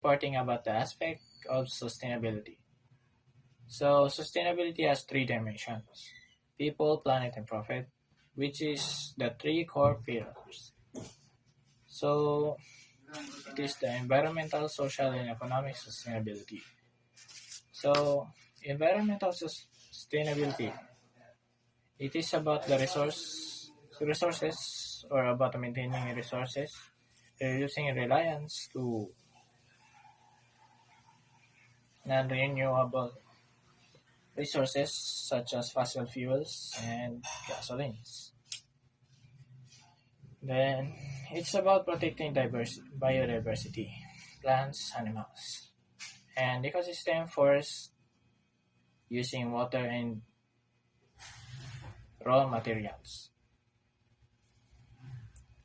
reporting about the aspect of sustainability. So, sustainability has three dimensions: people, planet, and profit, which is the three core pillars. So, it is the environmental, social, and economic sustainability. So, environmental sustainability, it is about the resources or about maintaining resources, reducing reliance to non-renewable resources such as fossil fuels and gasolines. Then it's about protecting biodiversity, plants, animals, and ecosystem forests using water and raw materials.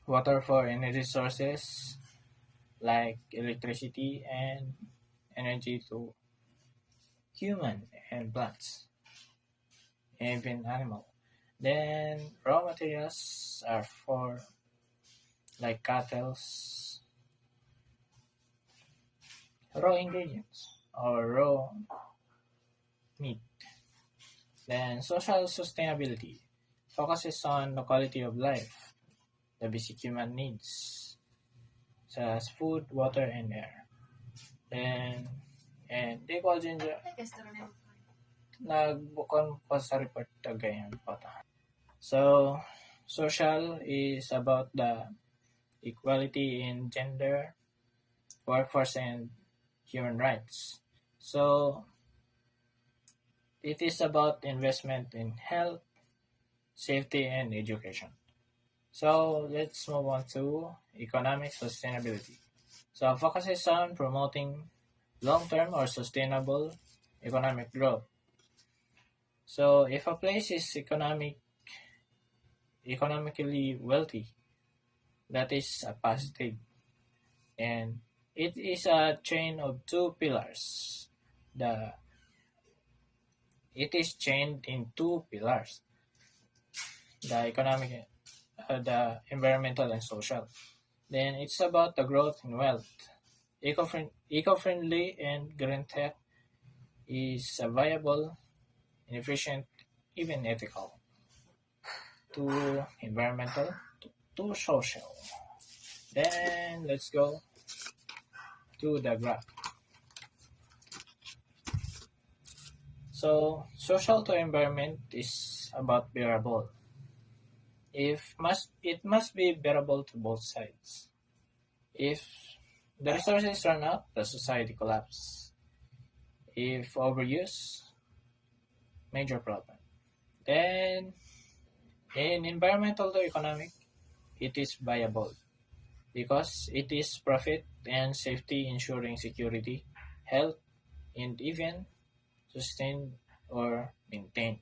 Water for energy sources like electricity and energy to human and plants, even animal. Then raw materials are for like cattle's raw ingredients or raw meat. Then social sustainability focuses on the quality of life, the basic human needs, such as food, water, and air. Then, and di ko ginger nagbukon pa sa report ganyan po ta. So, social is about the equality in gender, workforce, and human rights. So, it is about investment in health, safety, and education. So, let's move on to economic sustainability. So, focuses on promoting long-term or sustainable economic growth. So, if a place is economically wealthy, that is a positive, and it is a chain of two pillars. The it is chained in two pillars: the economic, the environmental, and social. Then it's about the growth in wealth. Eco-friendly and green tech is a viable and efficient, even ethical, to environmental, to social. Then let's go to the graph. So social to environment is about bearable. If must it must be bearable to both sides. If the resources run out, the society collapses. If overuse, major problem. Then in environmental to economic, it is viable because it is profit and safety, ensuring security, health, and even sustained or maintained.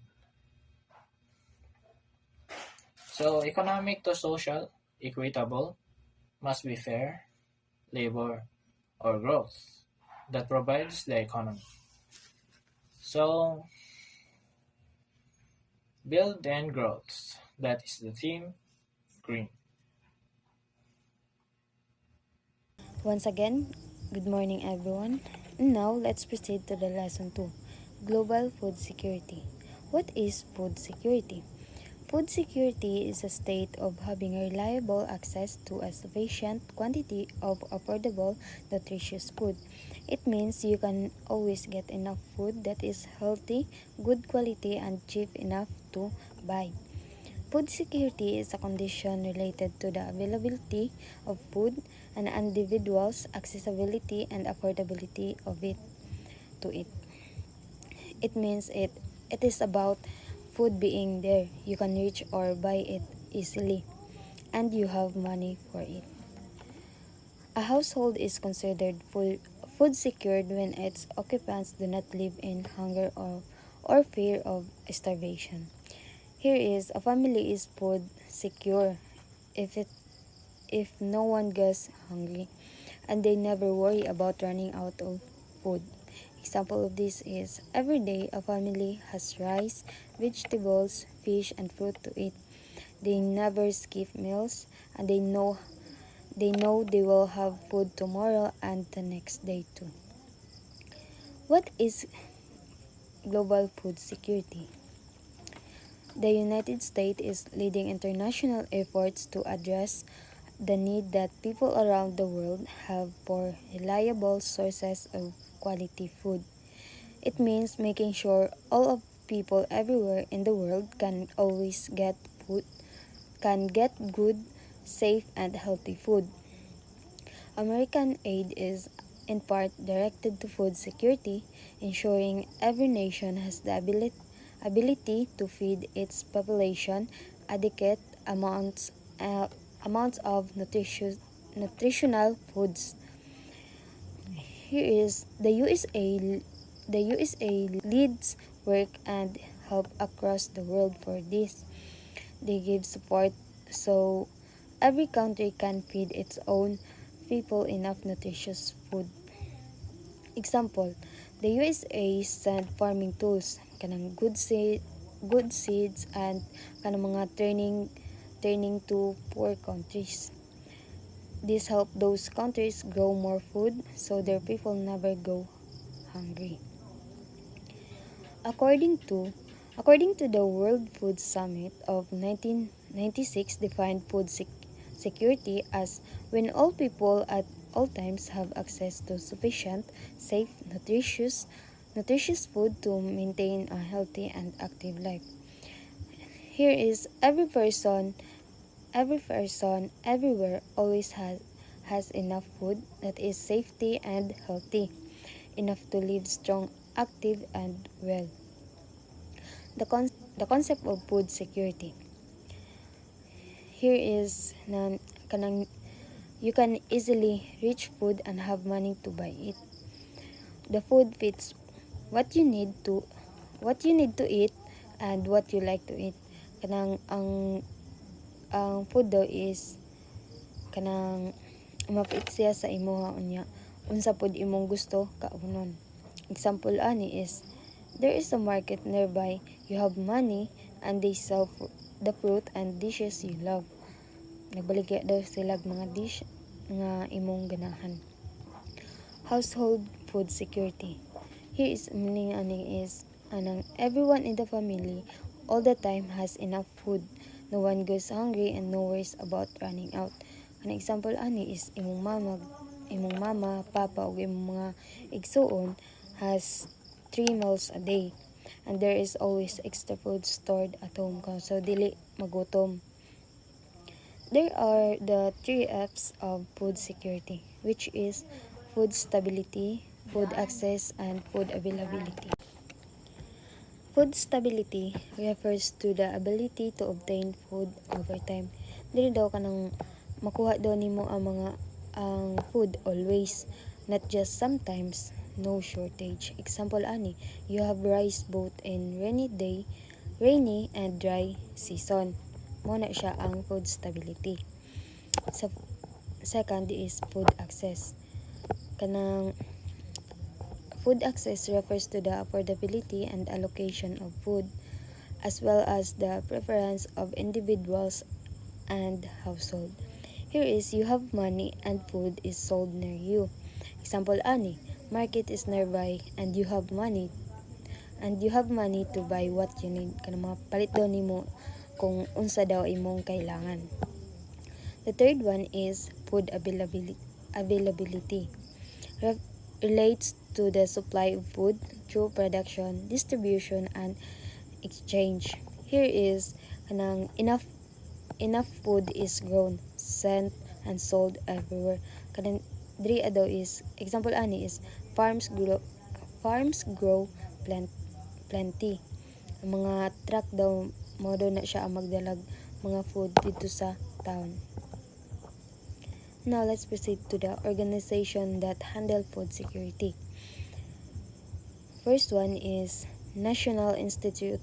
So economic to social, equitable, must be fair, labor, or growth that provides the economy. So build and growth, that is the theme, green. Once again, good morning everyone. Now let's proceed to the lesson 2, Global Food Security. What is food security? Food security is a state of having reliable access to a sufficient quantity of affordable, nutritious food. It means you can always get enough food that is healthy, good quality, and cheap enough to buy. Food security is a condition related to the availability of food and individuals' accessibility and affordability of it to it. It means it is about food being there. You can reach or buy it easily and you have money for it. A household is considered food secured when its occupants do not live in hunger or fear of starvation. Here is a family is food secure if it if no one gets hungry and they never worry about running out of food. Example of this is every day a family has rice, vegetables, fish and fruit to eat. They never skip meals and They know they will have food tomorrow and the next day too. What is global food security? The United States is leading international efforts to address the need that people around the world have for reliable sources of quality food. It means making sure all of people everywhere in the world can always get food, can get good, safe and healthy food. American aid is in part directed to food security, ensuring every nation has the ability to feed its population adequate amounts of nutritional foods. Here is the USA leads work and help across the world for this. They give support so every country can feed its own people enough nutritious food. Example, the USA sent farming tools, kanang good seeds and kanang mga training to poor countries. This help those countries grow more food so their people never go hungry. According to the World Food Summit of 1996 defined food security as when all people at all times have access to sufficient, safe, nutritious food to maintain a healthy and active life. Here is every person everywhere always has enough food that is safety and healthy, enough to live strong, active and well. The concept of food security. Here is kanang you can easily reach food and have money to buy it. The food fits what you need to eat and what you like to eat. Kanang ang food daw is kanang mapit siya sa imo unya unsa pod imong gusto kaunon. Example ani is there is a market nearby, you have money and they sell the fruit and dishes you love. Nagbaligya daw sila mga dish nga imong ganahan. Household food security. Here is meaning ani is anang everyone in the family all the time has enough food. No one goes hungry and no worries about running out. An example ani is imong mama, papa ug imong mga igsuon has 3 meals a day and there is always extra food stored at home so dili magutom. There are the 3 F's of food security, which is food stability, food access, and food availability. Food stability refers to the ability to obtain food over time. Dili daw kanang makuha daw nimo ang food always, not just sometimes, no shortage. Example ani, you have rice both in rainy and dry season. Mo na siya ang food stability. So, second is food access. Kanang food access refers to the affordability and allocation of food, as well as the preference of individuals and household. Here is you have money and food is sold near you. Example ani, market is nearby and you have money to buy what you need. Kanang mga palit daw nimo kung unsa daw imong kailangan. The third one is food availability. Relates to the supply of food through production, distribution, and exchange. Here is kanang enough food is grown, sent, and sold everywhere. Kanang diri daw is example ani is farms grow plenty. Ang mga truck daw mo daw na siya ang magdalag mga food dito sa town. Now let's proceed to the organization that handle food security. First one is National Institute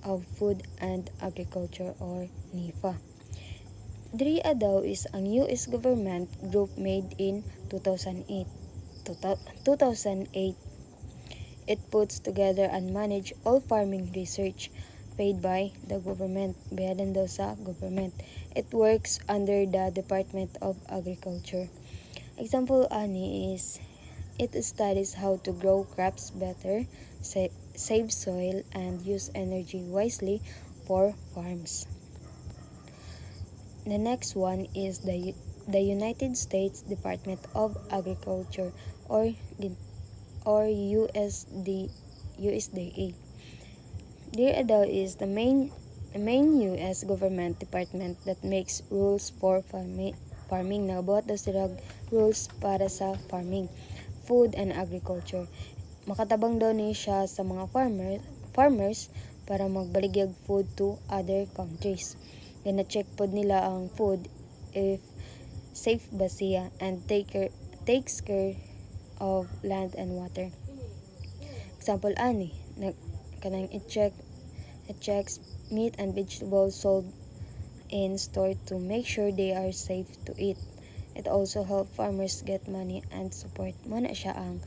of Food and Agriculture or NIFA. Diri daw is ang US government group made in 2008. It puts together and manage all farming research paid by the government, bayadan daw sa government, It works under the Department of Agriculture. Example ani is it studies how to grow crops better, save soil, and use energy wisely for farms. The next one is the United States Department of Agriculture or USDA. DAO is the main US government department that makes rules for farming. Nagabuhat daw sila rules para sa farming, food and agriculture. Makatabang daw ni siya sa mga farmers para magbaligyag food to other countries. Then na-check pod nila ang food if safe ba siya and takes care of land and water. Example ani, kanang it checks meat and vegetables sold in store to make sure they are safe to eat. It also help farmers get money and support. Mo na siya ang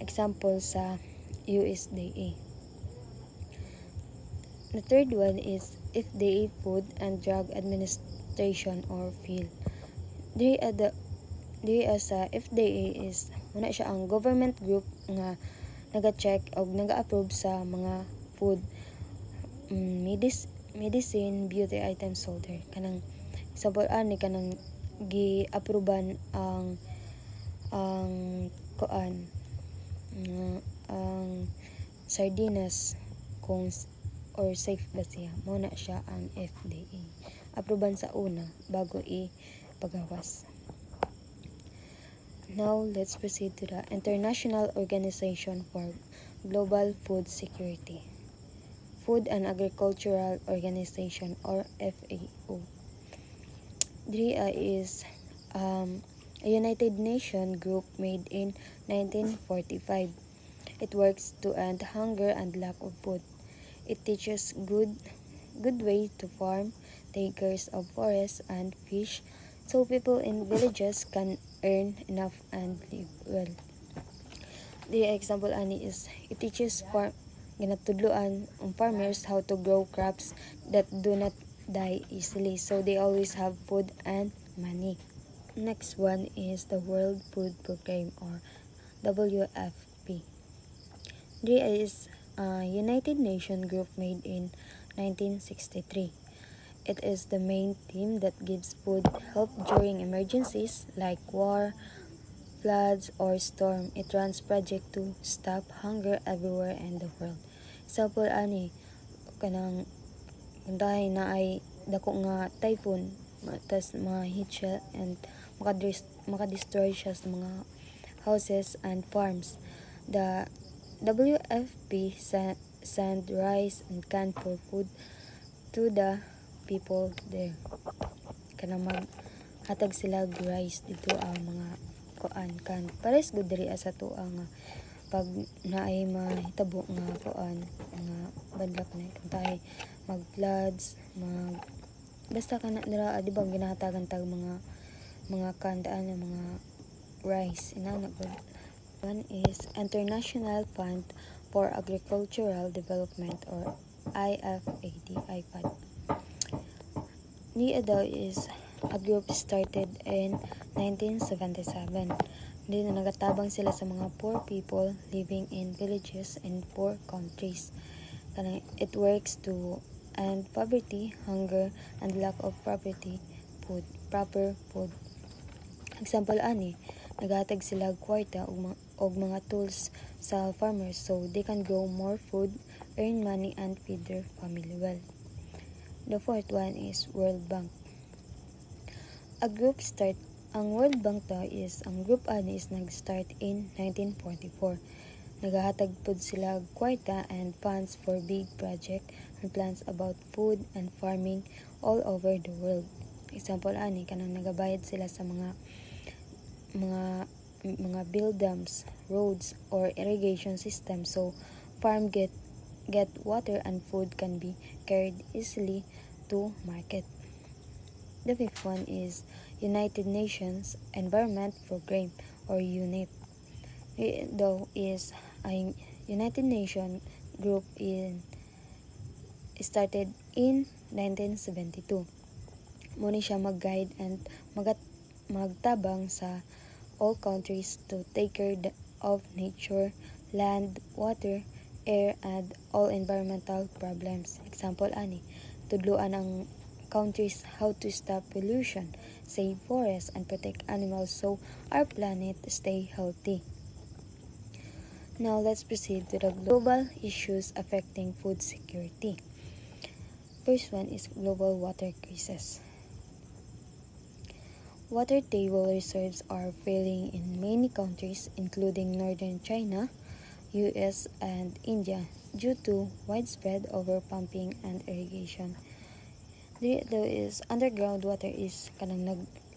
example sa USDA. The third one is FDA, Food and Drug Administration or Phil. Diri sa FDA is muna siya ang government group nga naga-check o naga-approve sa mga food, medicine, beauty items sold there. Kanang example ani kanang gi-approvean ang kuan ang sardinas kung or safe ba siya. Mo na siya ang FDA. Approvean sa una bago ipagawas. Now, let's proceed to the International Organization for Global Food Security. Food and Agricultural Organization or FAO. DRIA is a United Nations group made in 1945. It works to end hunger and lack of food. It teaches good way to farm, take care of forests and fish, so people in villages can earn enough and live well. The example ani is it teaches ginatudloan ang farmers how to grow crops that do not die easily, so they always have food and money. Next one is the World Food Program or WFP. DRIA is a United Nations group made in 1963. It is the main team that gives food help during emergencies like war, floods, or storm. It runs project to stop hunger everywhere in the world. Example ani kanang kundahay na ay dako nga typhoon tas ma-hit siya and makadestroy siya sa mga houses and farms. The WFP send rice and canned for food to the people there. Kanang maghatag sila rice dito ang mga kuan kan. Pares gud diri sa tuwa nga pag naay mahitabo nga kuan nga badlak na kantay mag floods basta kana dira di ba ginahatagan tag mga kandaan ng mga rice inana gud. One is International Fund for Agricultural Development or IFAD. NIADA is a group started in 1977. Dito nagatabang sila sa mga poor people living in villages in poor countries. It works to end poverty, hunger, and lack of proper food. Example ani, naghatag sila kwarta og mga tools sa farmers so they can grow more food, earn money, and feed their family well. The fourth one is World Bank. Ang World Bank daw is, ang group ani is nag-start in 1944. Nagahatag pod sila kwarta and funds for big project and plans about food and farming all over the world. Example ani, kanang nagabayad sila sa mga build dams, roads, or irrigation system so farm get water and food can be carried easily to market. The fifth one is United Nations Environment Program or UNEP. Though is a United Nations group started in 1972. mo ni siya mag-guide and magtabang sa all countries to take care of nature, land, water, air, and all environmental problems. Example ani, tudluan ang countries how to stop pollution, save forests, and protect animals so our planet stay healthy. Now let's proceed to the global issues affecting food security. First one is global water crisis. Water table reserves are failing in many countries including northern China, US, and India due to widespread overpumping and irrigation. Though is underground water is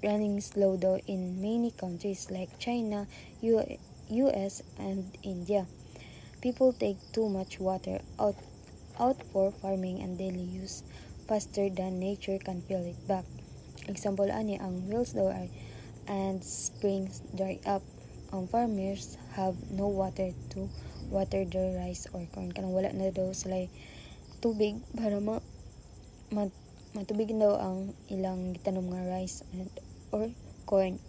running slow though in many countries like China, US, and India. People take too much water out for farming and daily use faster than nature can fill it back. Example ani ang wells daw and springs dry up. Ang farmers have no water to water their rice or corn. Kanang wala na daw sila tubig para matubig daw ang ilang gitanom nga rice or corn.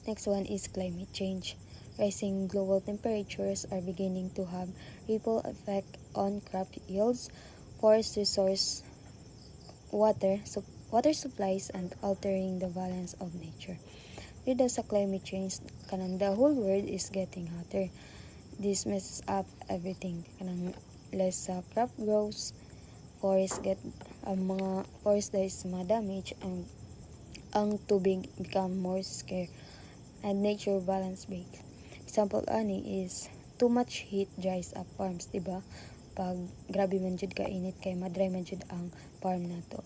Next one is climate change. Rising global temperatures are beginning to have ripple effect on crop yields, forest resource, water supplies, and altering the balance of nature. With the climate change, the whole world is getting hotter. This messes up everything. Less crop grows, mga forest is damage, and ang tubig become more scarce, and nature balance breaks. Example ani is too much heat dries up farms, diba? Pag grabe man jud ka init kay madry man jud ang farm nato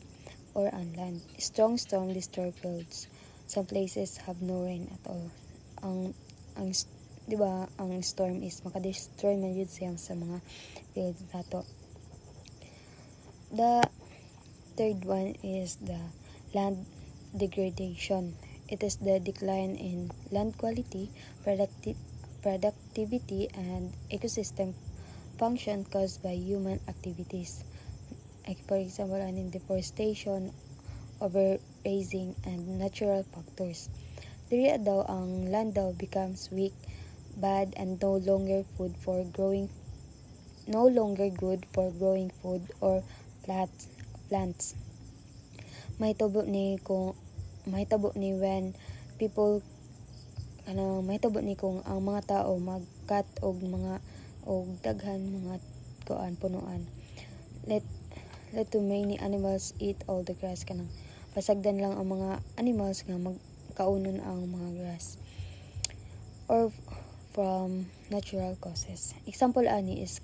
or ang land. Strong storm destroy fields. Some places have no rain at all. Ang diba, ang storm is maka-destroy man jud siya sa mga fields nato. The third one is the land degradation. It is the decline in land quality, productivity, and ecosystem function caused by human activities. Like for example, deforestation, overgrazing, and natural factors. Diri daw ang land daw becomes weak, bad, and no longer good for growing food or plants. Mahitabo ni when people mahitabo ni kung ang mga tao mag-cut og daghan mga punuan. Let too many animals eat all the grass. Pasagdan lang ang mga animals nga magkaunon ang mga grass or from natural causes. Example ani is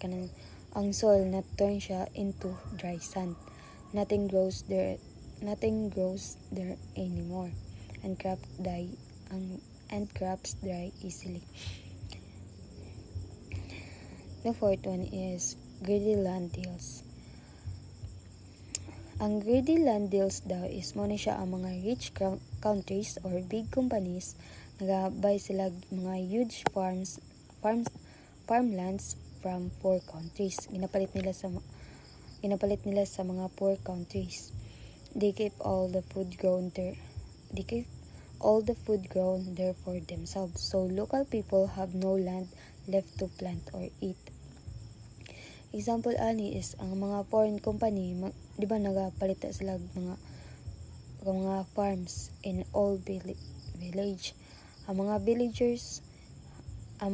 ang soil na turn siya into dry sand. Nothing grows there anymore, and crops dry easily. The fourth one is greedy land deals. Ang greedy land deals daw is mo ni siya ang mga rich countries or big companies nagabay sila mga huge farmlands from poor countries. Ginapalit nila sa mga poor countries. They keep all the food grown there for themselves, so local people have no land left to plant or eat. Example ani is ang mga foreign company, di ba nagapalita sila mga farms in all village. Ang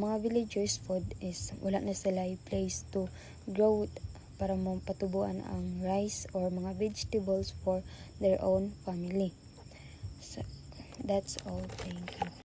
mga villagers food is wala na sila place to grow para mapatubuan ang rice or mga vegetables for their own family. So that's all. Thank you.